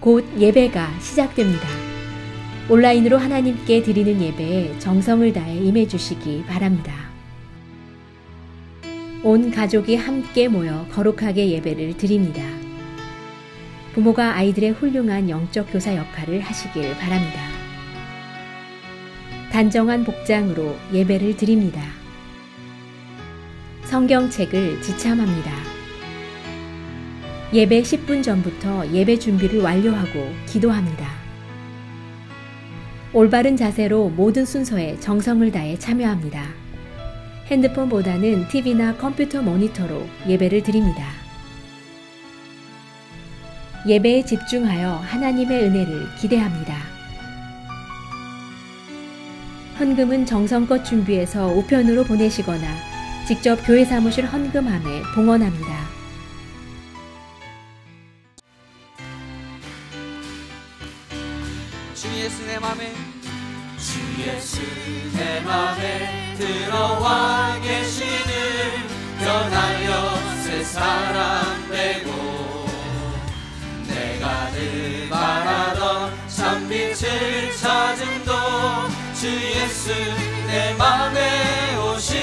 곧 예배가 시작됩니다. 온라인으로 하나님께 드리는 예배에 정성을 다해 임해 주시기 바랍니다. 온 가족이 함께 모여 거룩하게 예배를 드립니다. 부모가 아이들의 훌륭한 영적 교사 역할을 하시길 바랍니다. 단정한 복장으로 예배를 드립니다. 성경책을 지참합니다. 예배 10분 전부터 예배 준비를 완료하고 기도합니다. 올바른 자세로 모든 순서에 정성을 다해 참여합니다. 핸드폰보다는 TV나 컴퓨터 모니터로 예배를 드립니다. 예배에 집중하여 하나님의 은혜를 기대합니다. 헌금은 정성껏 준비해서 우편으로 보내시거나 직접 교회 사무실 헌금함에 봉헌합니다. 주 예수 내 맘에, 주 예수 내 맘에 들어와 계시는 변하여 새 사람 되고 내가 늘 바라던 참빛을 찾음도 주 예수 내 맘에 오신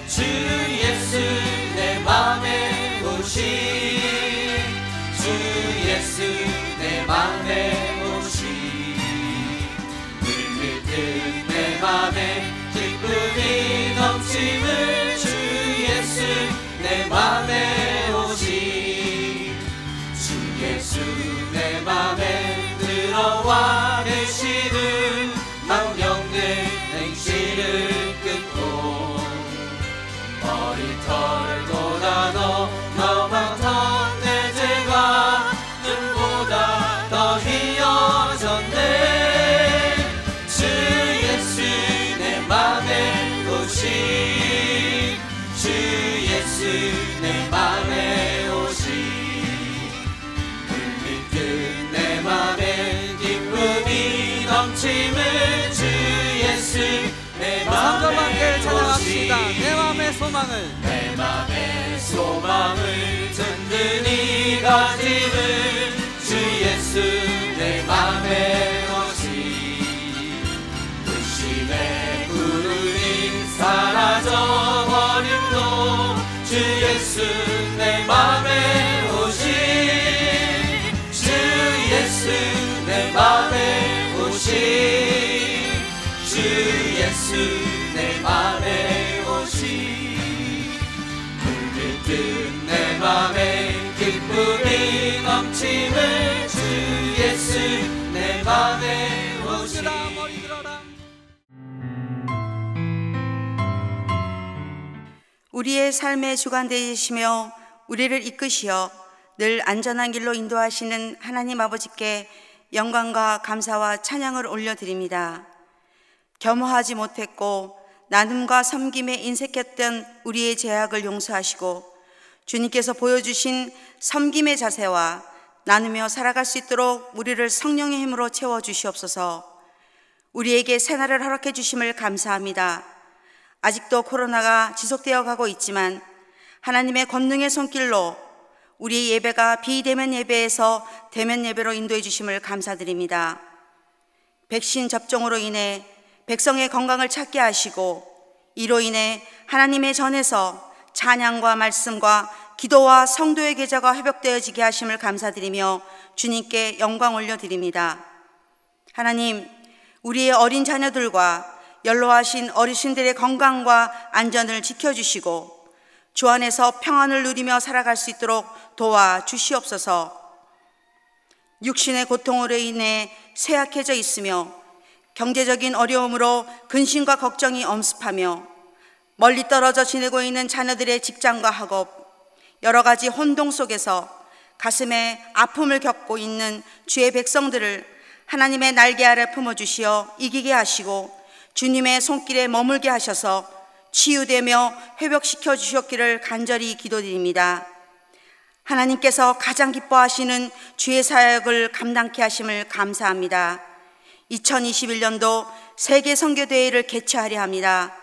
주 예수 내 맘에 오신 주 예수 내 맘에 내 맘에 기쁨이 넘침을 주 예수 내 맘에 오시 주 예수 내 맘에 들어와 계시는 망령들 행실을 끊고 머리털보다 더 많던 내 죄가 눈보다 더 희어졌네 주 예수 내 맘에 오시 불빛 내 맘에 기쁨이 넘침을 주 예수 내 맘에 오시 내 맘의 소망을 내 맘의 소망을 든든히 가짐을 주 예수 내 맘에 오시 의심의 구름이 사라져버림도 주 예수 내 맘에 오시 주 예수 내 맘에 오시 주 예수 내 맘에 오시 불빛 내 맘에 기쁨이 넘침을 주 예수 내 맘에 오시 우리의 삶의 주관되시며 우리를 이끄시어 늘 안전한 길로 인도하시는 하나님 아버지께 영광과 감사와 찬양을 올려드립니다. 겸허하지 못했고 나눔과 섬김에 인색했던 우리의 죄악을 용서하시고 주님께서 보여주신 섬김의 자세와 나누며 살아갈 수 있도록 우리를 성령의 힘으로 채워주시옵소서. 우리에게 새날을 허락해 주심을 감사합니다. 아직도 코로나가 지속되어 가고 있지만 하나님의 권능의 손길로 우리의 예배가 비대면 예배에서 대면 예배로 인도해 주심을 감사드립니다. 백신 접종으로 인해 백성의 건강을 찾게 하시고 이로 인해 하나님의 전에서 찬양과 말씀과 기도와 성도의 계좌가 회복되어지게 하심을 감사드리며 주님께 영광 올려드립니다. 하나님, 우리의 어린 자녀들과 연로하신 어르신들의 건강과 안전을 지켜주시고 주 안에서 평안을 누리며 살아갈 수 있도록 도와주시옵소서. 육신의 고통으로 인해 쇠약해져 있으며 경제적인 어려움으로 근심과 걱정이 엄습하며 멀리 떨어져 지내고 있는 자녀들의 직장과 학업, 여러 가지 혼동 속에서 가슴에 아픔을 겪고 있는 주의 백성들을 하나님의 날개 아래 품어주시어 이기게 하시고 주님의 손길에 머물게 하셔서 치유되며 회복시켜 주셨기를 간절히 기도드립니다. 하나님께서 가장 기뻐하시는 주의 사역을 감당케 하심을 감사합니다. 2021년도 세계 선교대회를 개최하려 합니다.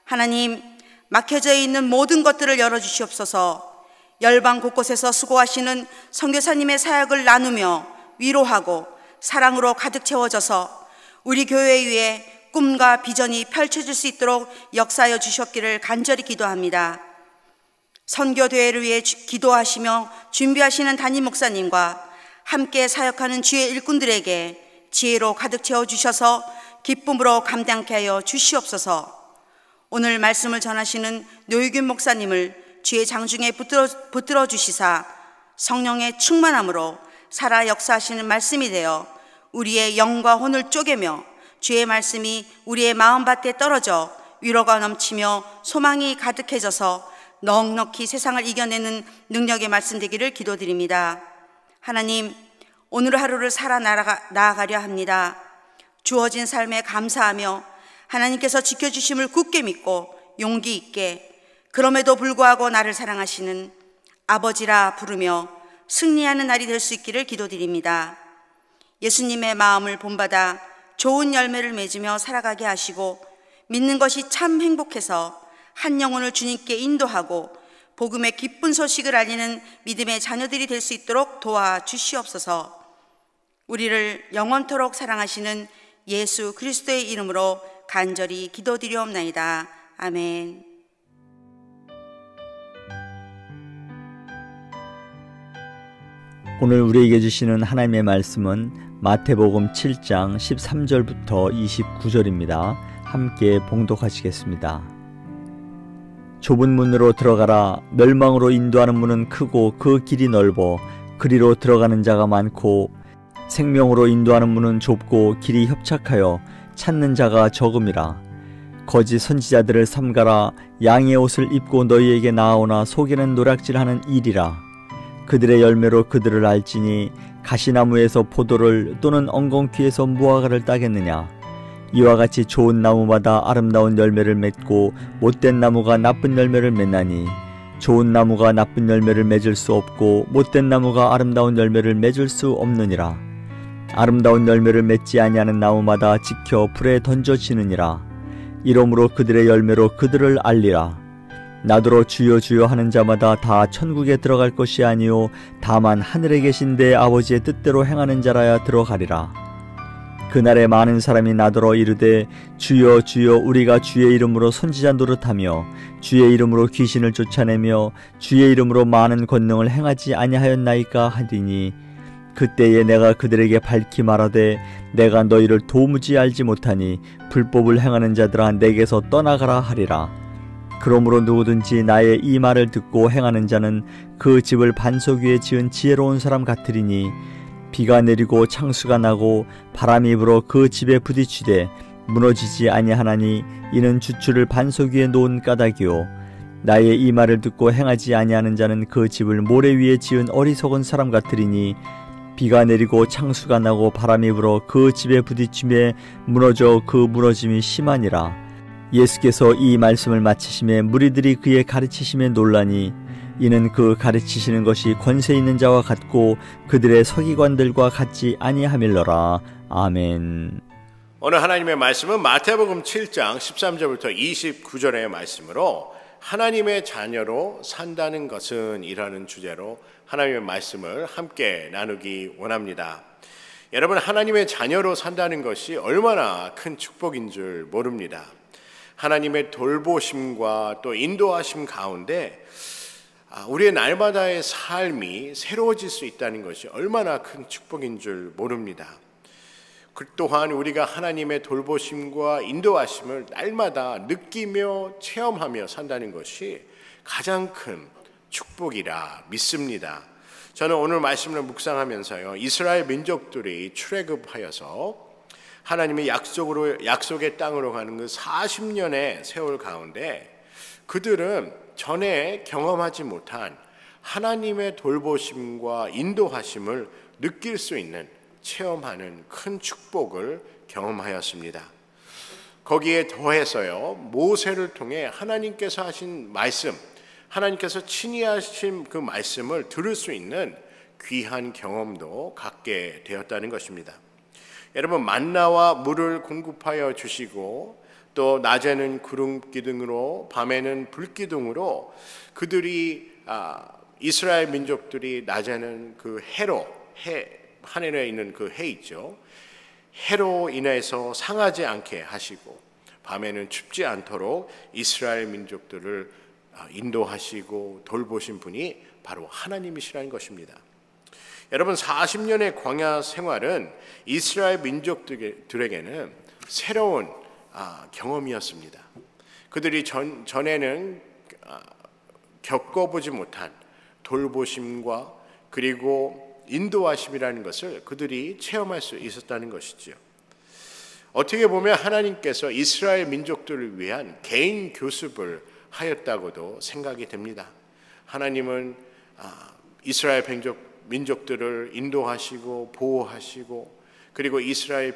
하나님, 막혀져 있는 모든 것들을 열어주시옵소서. 열방 곳곳에서 수고하시는 선교사님의 사역을 나누며 위로하고 사랑으로 가득 채워져서 우리 교회 위에 꿈과 비전이 펼쳐질 수 있도록 역사하여 주셨기를 간절히 기도합니다. 선교대회를 위해 기도하시며 준비하시는 담임 목사님과 함께 사역하는 주의 일꾼들에게 지혜로 가득 채워주셔서 기쁨으로 감당케 하여 주시옵소서. 오늘 말씀을 전하시는 노유균 목사님을 주의 장중에 붙들어 주시사 성령의 충만함으로 살아 역사하시는 말씀이 되어 우리의 영과 혼을 쪼개며 주의 말씀이 우리의 마음밭에 떨어져 위로가 넘치며 소망이 가득해져서 넉넉히 세상을 이겨내는 능력의 말씀 되기를 기도드립니다. 하나님, 오늘 하루를 살아 나아가려 합니다. 주어진 삶에 감사하며 하나님께서 지켜주심을 굳게 믿고 용기 있게, 그럼에도 불구하고 나를 사랑하시는 아버지라 부르며 승리하는 날이 될 수 있기를 기도드립니다. 예수님의 마음을 본받아 좋은 열매를 맺으며 살아가게 하시고 믿는 것이 참 행복해서 한 영혼을 주님께 인도하고 복음의 기쁜 소식을 알리는 믿음의 자녀들이 될 수 있도록 도와주시옵소서. 우리를 영원토록 사랑하시는 예수 그리스도의 이름으로 간절히 기도드리옵나이다. 아멘. 오늘 우리에게 주시는 하나님의 말씀은 마태복음 7장 13절부터 29절입니다. 함께 봉독하시겠습니다. 좁은 문으로 들어가라. 멸망으로 인도하는 문은 크고 그 길이 넓어 그리로 들어가는 자가 많고, 생명으로 인도하는 문은 좁고 길이 협착하여 찾는 자가 적음이라. 거짓 선지자들을 삼가라. 양의 옷을 입고 너희에게 나아오나 속에는 노략질하는 일이라. 그들의 열매로 그들을 알지니 가시나무에서 포도를 또는 엉겅퀴에서 무화과를 따겠느냐. 이와 같이 좋은 나무마다 아름다운 열매를 맺고 못된 나무가 나쁜 열매를 맺나니, 좋은 나무가 나쁜 열매를 맺을 수 없고 못된 나무가 아름다운 열매를 맺을 수 없느니라. 아름다운 열매를 맺지 아니하는 나무마다 지켜 불에 던져지느니라. 이러므로 그들의 열매로 그들을 알리라. 나더러 주여 주여 하는 자마다 다 천국에 들어갈 것이 아니요 다만 하늘에 계신 내 아버지의 뜻대로 행하는 자라야 들어가리라. 그날에 많은 사람이 나더러 이르되 주여 주여 우리가 주의 이름으로 선지자 노릇하며 주의 이름으로 귀신을 쫓아내며 주의 이름으로 많은 권능을 행하지 아니하였나이까 하리니, 그때에 내가 그들에게 밝히 말하되 내가 너희를 도무지 알지 못하니 불법을 행하는 자들아 내게서 떠나가라 하리라. 그러므로 누구든지 나의 이 말을 듣고 행하는 자는 그 집을 반석 위에 지은 지혜로운 사람 같으리니, 비가 내리고 창수가 나고 바람이 불어 그 집에 부딪히되 무너지지 아니하나니 이는 주추를 반석 위에 놓은 까닭이요. 나의 이 말을 듣고 행하지 아니하는 자는 그 집을 모래 위에 지은 어리석은 사람 같으리니, 비가 내리고 창수가 나고 바람이 불어 그 집에 부딪힘에 무너져 그 무너짐이 심하니라. 예수께서 이 말씀을 마치심에 무리들이 그의 가르치심에 놀라니, 이는 그 가르치시는 것이 권세 있는 자와 같고 그들의 서기관들과 같지 아니함일러라. 아멘. 오늘 하나님의 말씀은 마태복음 7장 13절부터 29절의 말씀으로 하나님의 자녀로 산다는 것은 이라는 주제로 하나님의 말씀을 함께 나누기 원합니다. 여러분, 하나님의 자녀로 산다는 것이 얼마나 큰 축복인 줄 모릅니다. 하나님의 돌보심과 또 인도하심 가운데 우리의 날마다의 삶이 새로워질 수 있다는 것이 얼마나 큰 축복인 줄 모릅니다. 또한 우리가 하나님의 돌보심과 인도하심을 날마다 느끼며 체험하며 산다는 것이 가장 큰 축복이라 믿습니다. 저는 오늘 말씀을 묵상하면서요, 이스라엘 민족들이 출애굽하여서 하나님의 약속의 땅으로 가는 그 40년의 세월 가운데 그들은 전에 경험하지 못한 하나님의 돌보심과 인도하심을 느낄 수 있는, 체험하는 큰 축복을 경험하였습니다. 거기에 더해서요, 모세를 통해 하나님께서 하신 말씀, 하나님께서 친히 하신 그 말씀을 들을 수 있는 귀한 경험도 갖게 되었다는 것입니다. 여러분, 만나와 물을 공급하여 주시고 또 낮에는 구름 기둥으로 밤에는 불 기둥으로 그들이 이스라엘 민족들이 낮에는 그 하늘에 있는 그 해 있죠. 해로 인해서 상하지 않게 하시고 밤에는 춥지 않도록 이스라엘 민족들을 인도하시고 돌보신 분이 바로 하나님이시라는 것입니다. 여러분, 40년의 광야 생활은 이스라엘 민족들에게는 새로운 경험이었습니다. 그들이 전에는 겪어보지 못한 돌보심과 그리고 인도하심이라는 것을 그들이 체험할 수 있었다는 것이지요. 어떻게 보면 하나님께서 이스라엘 민족들을 위한 개인 교습을 하였다고도 생각이 됩니다. 하나님은 이스라엘 민족들을 인도하시고 보호하시고 그리고 이스라엘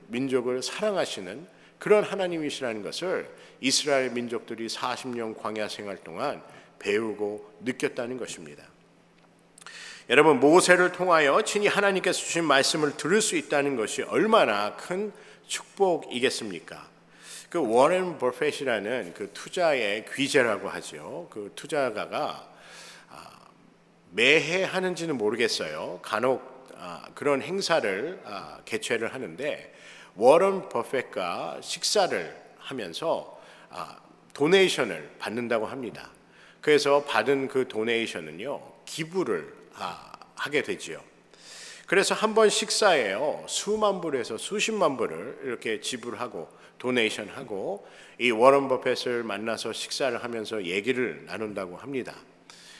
민족을 사랑하시는 그런 하나님이시라는 것을 이스라엘 민족들이 40년 광야 생활 동안 배우고 느꼈다는 것입니다. 여러분, 모세를 통하여 친히 하나님께서 주신 말씀을 들을 수 있다는 것이 얼마나 큰 축복이겠습니까? 그 워렌 버핏이라는 그 투자의 귀재라고 하죠. 그 투자가가 매해 하는지는 모르겠어요. 간혹 그런 행사를 개최를 하는데 워런 버핏과 식사를 하면서 도네이션을 받는다고 합니다. 그래서 받은 그 도네이션은요, 기부를 하게 되지요. 그래서 한 번 식사에요, 수만 불에서 수십만 불을 이렇게 지불하고 도네이션하고 이 워런 버핏을 만나서 식사를 하면서 얘기를 나눈다고 합니다.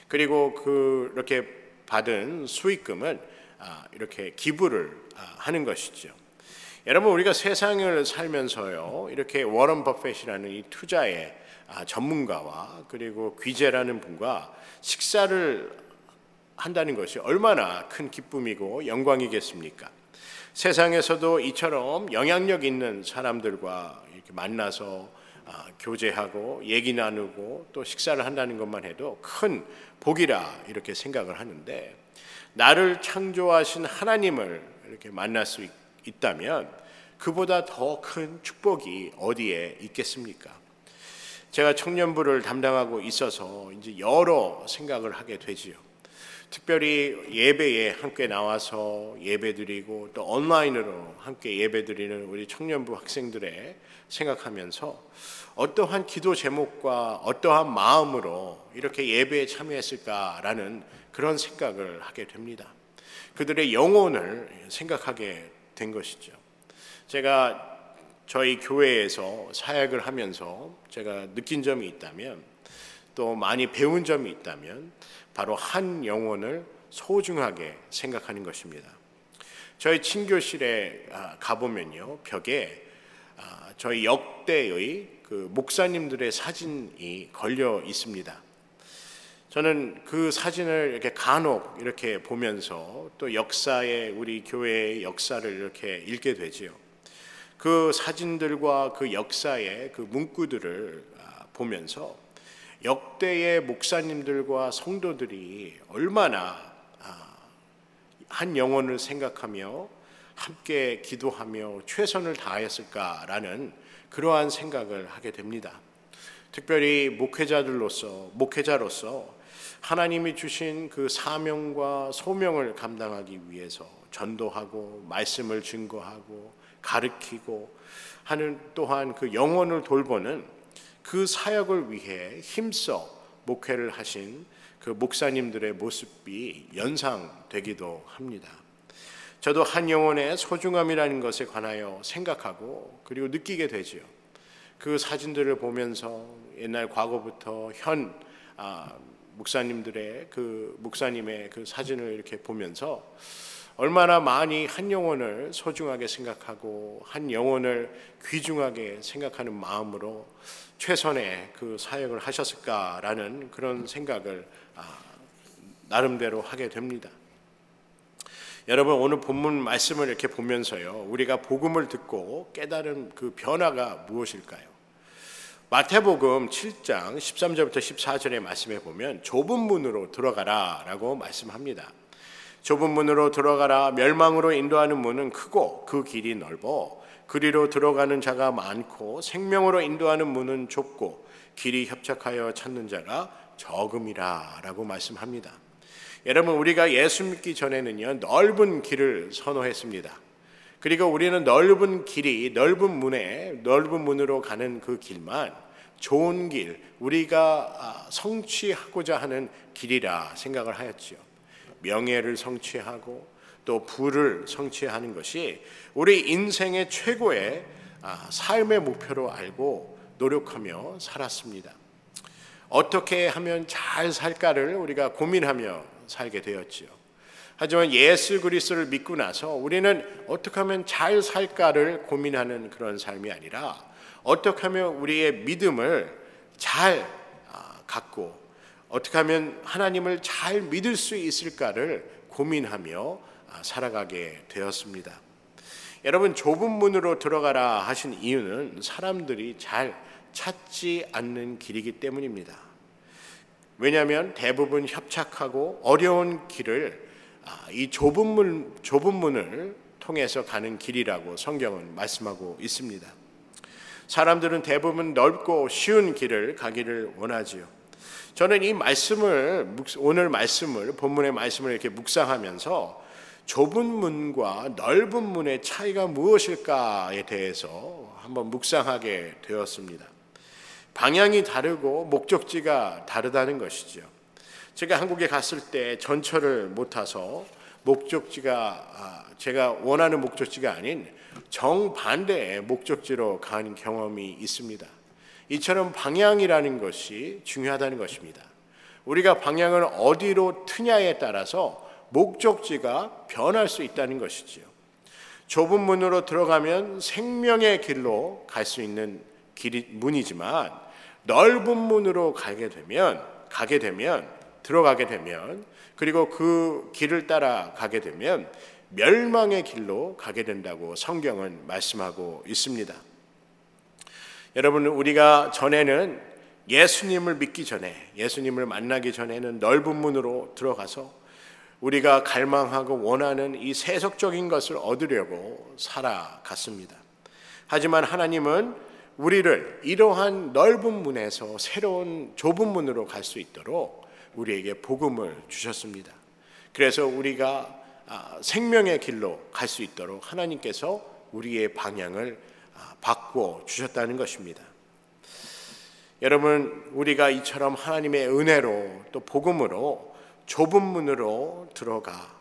그리고 그렇게 받은 수익금은 이렇게 기부를 하는 것이죠. 여러분, 우리가 세상을 살면서요, 이렇게 워런 버핏이라는 이 투자의 전문가와 그리고 귀재라는 분과 식사를 한다는 것이 얼마나 큰 기쁨이고 영광이겠습니까? 세상에서도 이처럼 영향력 있는 사람들과 이렇게 만나서 교제하고 얘기 나누고 또 식사를 한다는 것만 해도 큰 복이라 이렇게 생각을 하는데, 나를 창조하신 하나님을 이렇게 만날 수 있다면 그보다 더 큰 축복이 어디에 있겠습니까? 제가 청년부를 담당하고 있어서 이제 여러 생각을 하게 되지요. 특별히 예배에 함께 나와서 예배드리고 또 온라인으로 함께 예배드리는 우리 청년부 학생들의 생각하면서 어떠한 기도 제목과 어떠한 마음으로 이렇게 예배에 참여했을까라는 그런 생각을 하게 됩니다. 그들의 영혼을 생각하게 된 것이죠. 제가 저희 교회에서 사역을 하면서 제가 느낀 점이 있다면, 또 많이 배운 점이 있다면 바로 한 영혼을 소중하게 생각하는 것입니다. 저희 친교실에 가보면요, 벽에 저희 역대의 그 목사님들의 사진이 걸려 있습니다. 저는 그 사진을 이렇게 간혹 이렇게 보면서 또 역사의, 우리 교회의 역사를 이렇게 읽게 되지요. 그 사진들과 그 역사의 그 문구들을 보면서 역대의 목사님들과 성도들이 얼마나 한 영혼을 생각하며 함께 기도하며 최선을 다했을까라는 그러한 생각을 하게 됩니다. 특별히 목회자로서 하나님이 주신 그 사명과 소명을 감당하기 위해서 전도하고 말씀을 증거하고 가르치고 하는, 또한 그 영혼을 돌보는 그 사역을 위해 힘써 목회를 하신 그 목사님들의 모습이 연상되기도 합니다. 저도 한 영혼의 소중함이라는 것에 관하여 생각하고 그리고 느끼게 되지요. 그 사진들을 보면서 옛날 과거부터 현 목사님의 그 사진을 이렇게 보면서 얼마나 많이 한 영혼을 소중하게 생각하고 한 영혼을 귀중하게 생각하는 마음으로 최선의 그 사역을 하셨을까라는 그런 생각을 나름대로 하게 됩니다. 여러분, 오늘 본문 말씀을 이렇게 보면서요, 우리가 복음을 듣고 깨달은 그 변화가 무엇일까요? 마태복음 7장 13절부터 14절의 말씀에 보면 좁은 문으로 들어가라 라고 말씀합니다. 좁은 문으로 들어가라. 멸망으로 인도하는 문은 크고 그 길이 넓어 그리로 들어가는 자가 많고 생명으로 인도하는 문은 좁고 길이 협착하여 찾는 자가 적음이라 라고 말씀합니다. 여러분, 우리가 예수 믿기 전에는요, 넓은 길을 선호했습니다. 그리고 우리는 넓은 길이, 넓은 문으로 가는 그 길만 좋은 길, 우리가 성취하고자 하는 길이라 생각을 하였지요. 명예를 성취하고 또 부를 성취하는 것이 우리 인생의 최고의 삶의 목표로 알고 노력하며 살았습니다. 어떻게 하면 잘 살까를 우리가 고민하며 살게 되었지요. 하지만 예수 그리스도를 믿고 나서 우리는 어떻게 하면 잘 살까를 고민하는 그런 삶이 아니라 어떻게 하면 우리의 믿음을 잘 갖고 어떻게 하면 하나님을 잘 믿을 수 있을까를 고민하며 살아가게 되었습니다. 여러분, 좁은 문으로 들어가라 하신 이유는 사람들이 잘 찾지 않는 길이기 때문입니다. 왜냐하면 대부분 협착하고 어려운 길을 이 좁은 문을 통해서 가는 길이라고 성경은 말씀하고 있습니다. 사람들은 대부분 넓고 쉬운 길을 가기를 원하지요. 저는 이 오늘 본문의 말씀을 이렇게 묵상하면서 좁은 문과 넓은 문의 차이가 무엇일까에 대해서 한번 묵상하게 되었습니다. 방향이 다르고 목적지가 다르다는 것이죠. 제가 한국에 갔을 때 전철을 못 타서 제가 원하는 목적지가 아닌 정반대의 목적지로 간 경험이 있습니다. 이처럼 방향이라는 것이 중요하다는 것입니다. 우리가 방향을 어디로 트냐에 따라서 목적지가 변할 수 있다는 것이지요. 좁은 문으로 들어가면 생명의 길로 갈 수 있는 문이지만 넓은 문으로 들어가게 되면 그리고 그 길을 따라 가게 되면 멸망의 길로 가게 된다고 성경은 말씀하고 있습니다. 여러분, 우리가 전에는 예수님을 믿기 전에, 예수님을 만나기 전에는 넓은 문으로 들어가서 우리가 갈망하고 원하는 이 세속적인 것을 얻으려고 살아갔습니다. 하지만 하나님은 우리를 이러한 넓은 문에서 새로운 좁은 문으로 갈 수 있도록 우리에게 복음을 주셨습니다. 그래서 우리가 생명의 길로 갈 수 있도록 하나님께서 우리의 방향을 바꿔 주셨다는 것입니다. 여러분, 우리가 이처럼 하나님의 은혜로 또 복음으로 좁은 문으로 들어가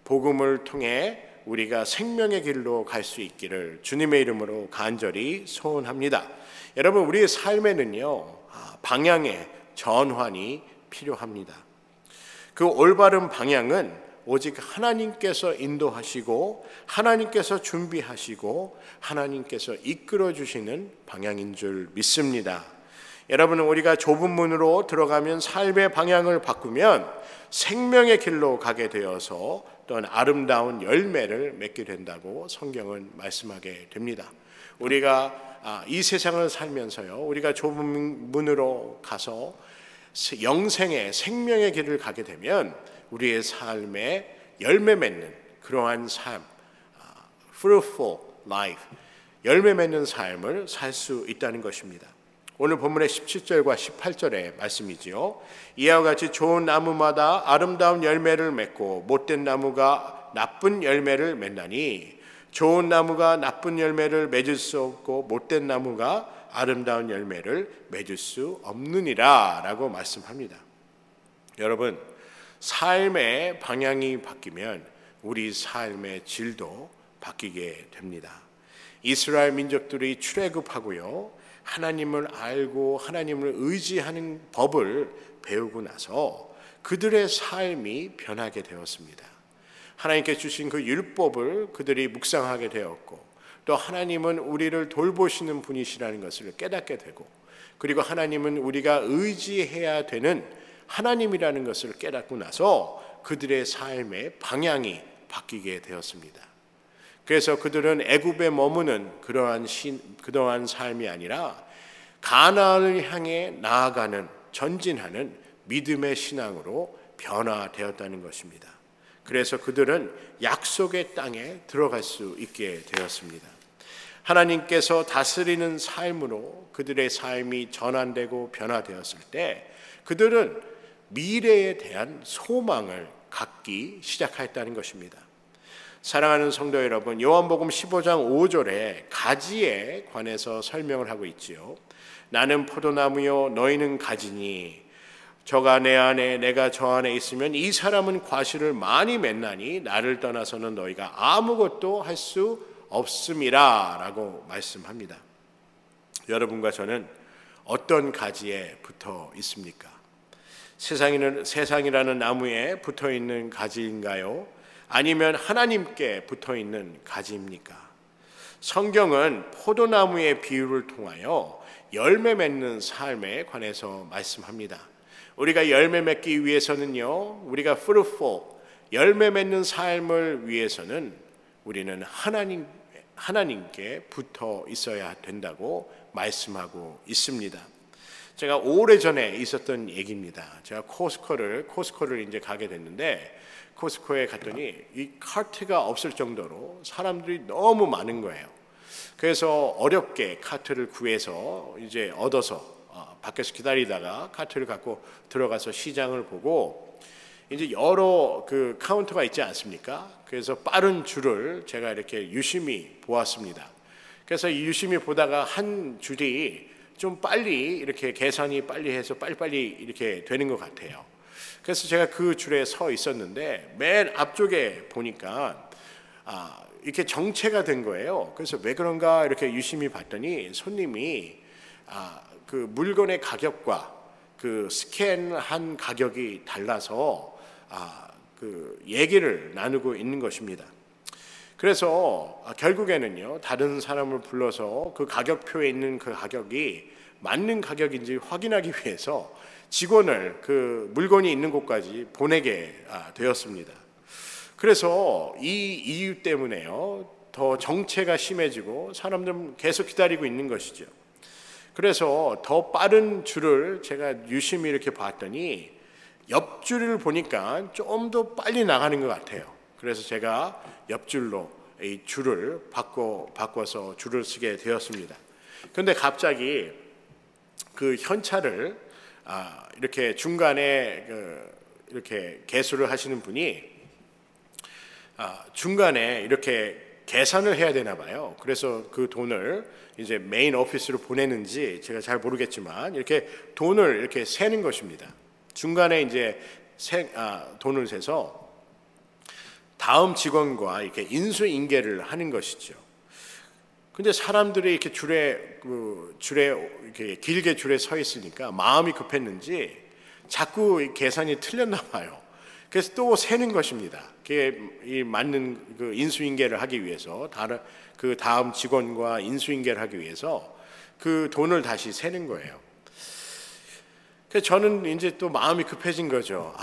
복음을 통해 우리가 생명의 길로 갈 수 있기를 주님의 이름으로 간절히 소원합니다. 여러분, 우리의 삶에는요, 방향의 전환이 필요합니다. 그 올바른 방향은 오직 하나님께서 인도하시고 하나님께서 준비하시고 하나님께서 이끌어 주시는 방향인 줄 믿습니다. 여러분, 우리가 좁은 문으로 들어가면 삶의 방향을 바꾸면 생명의 길로 가게 되어서 또한 아름다운 열매를 맺게 된다고 성경은 말씀하게 됩니다. 우리가 이 세상을 살면서요, 우리가 좁은 문으로 가서 영생의 생명의 길을 가게 되면 우리의 삶에 열매 맺는 그러한 삶, fruitful life, 열매 맺는 삶을 살 수 있다는 것입니다. 오늘 본문의 17절과 18절의 말씀이지요. 이와 같이 좋은 나무마다 아름다운 열매를 맺고 못된 나무가 나쁜 열매를 맺나니 좋은 나무가 나쁜 열매를 맺을 수 없고 못된 나무가 아름다운 열매를 맺을 수 없느니라 라고 말씀합니다. 여러분, 삶의 방향이 바뀌면 우리 삶의 질도 바뀌게 됩니다. 이스라엘 민족들이 출애굽하고요, 하나님을 알고 하나님을 의지하는 법을 배우고 나서 그들의 삶이 변하게 되었습니다. 하나님께 주신 그 율법을 그들이 묵상하게 되었고 또 하나님은 우리를 돌보시는 분이시라는 것을 깨닫게 되고 그리고 하나님은 우리가 의지해야 되는 하나님이라는 것을 깨닫고 나서 그들의 삶의 방향이 바뀌게 되었습니다. 그래서 그들은 애굽에 머무는 그러한 삶이 아니라 가나안을 향해 나아가는 전진하는 믿음의 신앙으로 변화되었다는 것입니다. 그래서 그들은 약속의 땅에 들어갈 수 있게 되었습니다. 하나님께서 다스리는 삶으로 그들의 삶이 전환되고 변화되었을 때 그들은 미래에 대한 소망을 갖기 시작하였다는 것입니다. 사랑하는 성도 여러분, 요한복음 15장 5절에 가지에 관해서 설명을 하고 있지요. 나는 포도나무요 너희는 가지니 저가 내 안에 내가 저 안에 있으면 이 사람은 과실을 많이 맺나니 나를 떠나서는 너희가 아무것도 할 수 없음이라 라고 말씀합니다. 여러분과 저는 어떤 가지에 붙어 있습니까? 세상이라는 나무에 붙어 있는 가지인가요? 아니면 하나님께 붙어 있는 가지입니까? 성경은 포도나무의 비유를 통하여 열매 맺는 삶에 관해서 말씀합니다. 우리가 열매 맺기 위해서는요, 우리가 fruitful, 열매 맺는 삶을 위해서는 우리는 하나님께 붙어 있어야 된다고 말씀하고 있습니다. 제가 오래전에 있었던 얘기입니다. 제가 코스코를 이제 가게 됐는데, 코스코에 갔더니 이 카트가 없을 정도로 사람들이 너무 많은 거예요. 그래서 어렵게 카트를 구해서 이제 얻어서 밖에서 기다리다가 카트를 갖고 들어가서 시장을 보고 이제 여러 그 카운터가 있지 않습니까? 그래서 빠른 줄을 제가 이렇게 유심히 보았습니다. 그래서 유심히 보다가 한 줄이 좀 빨리 이렇게 계산이 빨리 해서 빨리빨리 이렇게 되는 것 같아요. 그래서 제가 그 줄에 서 있었는데 맨 앞쪽에 보니까 이렇게 정체가 된 거예요. 그래서 왜 그런가 이렇게 유심히 봤더니 손님이 그 물건의 가격과 그 스캔한 가격이 달라서 그 얘기를 나누고 있는 것입니다. 그래서 결국에는요, 다른 사람을 불러서 그 가격표에 있는 그 가격이 맞는 가격인지 확인하기 위해서 직원을 그 물건이 있는 곳까지 보내게 되었습니다. 그래서 이 이유 때문에요, 더 정체가 심해지고 사람들은 계속 기다리고 있는 것이죠. 그래서 더 빠른 줄을 제가 유심히 이렇게 봤더니 옆줄을 보니까 좀 더 빨리 나가는 것 같아요. 그래서 제가 옆줄로 이 줄을 바꿔서 줄을 쓰게 되었습니다. 그런데 갑자기 그 현찰을 이렇게 중간에 이렇게 계수를 하시는 분이 중간에 이렇게 계산을 해야 되나 봐요. 그래서 그 돈을 이제 메인 오피스로 보내는지 제가 잘 모르겠지만 이렇게 돈을 이렇게 세는 것입니다. 중간에 이제 돈을 세서 다음 직원과 이렇게 인수인계를 하는 것이죠. 근데 사람들이 이렇게 줄에 이렇게 길게 줄에 서 있으니까 마음이 급했는지 자꾸 계산이 틀렸나 봐요. 그래서 또 세는 것입니다. 그게 맞는 그 인수인계를 하기 위해서 그 다음 직원과 인수인계를 하기 위해서 그 돈을 다시 세는 거예요. 그래서 저는 이제 또 마음이 급해진 거죠.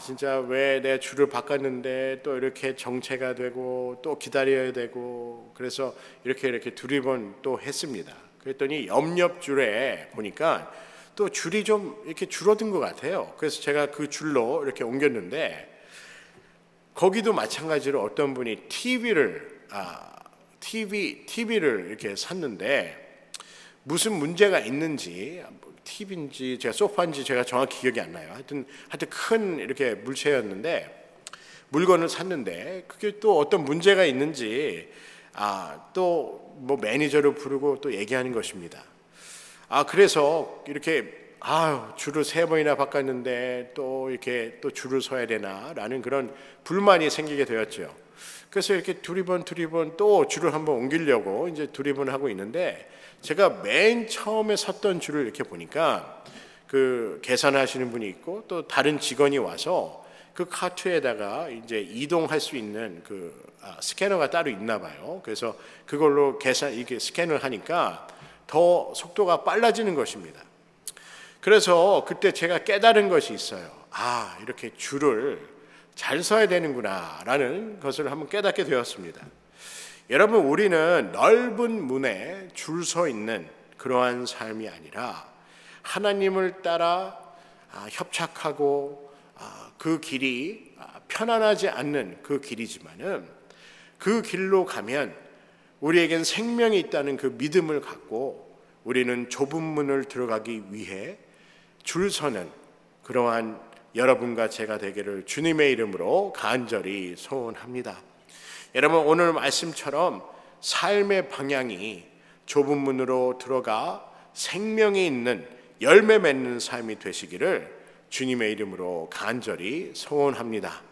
진짜 왜 내 줄을 바꿨는데 또 이렇게 정체가 되고 또 기다려야 되고, 그래서 이렇게 두리번 또 했습니다. 그랬더니 옆 줄에 보니까 또 줄이 좀 이렇게 줄어든 것 같아요. 그래서 제가 그 줄로 이렇게 옮겼는데 거기도 마찬가지로 어떤 분이 TV를 이렇게 샀는데 무슨 문제가 있는지, TV인지 제가 소파인지 제가 정확히 기억이 안 나요. 하여튼 큰 이렇게 물체였는데 물건을 샀는데 그게 또 어떤 문제가 있는지 또 뭐 매니저를 부르고 또 얘기하는 것입니다. 그래서 이렇게 줄을 3번이나 바꿨는데 또 이렇게 또 줄을 서야 되나라는 그런 불만이 생기게 되었죠. 그래서 이렇게 두리번 또 줄을 한번 옮기려고 이제 두리번 하고 있는데 제가 맨 처음에 섰던 줄을 이렇게 보니까 그 계산하시는 분이 있고 또 다른 직원이 와서 그 카트에다가 이제 이동할 수 있는 그 스캐너가 따로 있나 봐요. 그래서 그걸로 이렇게 스캔을 하니까 더 속도가 빨라지는 것입니다. 그래서 그때 제가 깨달은 것이 있어요. 이렇게 줄을 잘 서야 되는구나 라는 것을 한번 깨닫게 되었습니다. 여러분, 우리는 넓은 문에 줄 서 있는 그러한 삶이 아니라 하나님을 따라 협착하고 그 길이 편안하지 않는 그 길이지만은 그 길로 가면 우리에겐 생명이 있다는 그 믿음을 갖고 우리는 좁은 문을 들어가기 위해 줄 서는 그러한 여러분과 제가 되기를 주님의 이름으로 간절히 소원합니다. 여러분, 오늘 말씀처럼 삶의 방향이 좁은 문으로 들어가 생명이 있는 열매 맺는 삶이 되시기를 주님의 이름으로 간절히 소원합니다.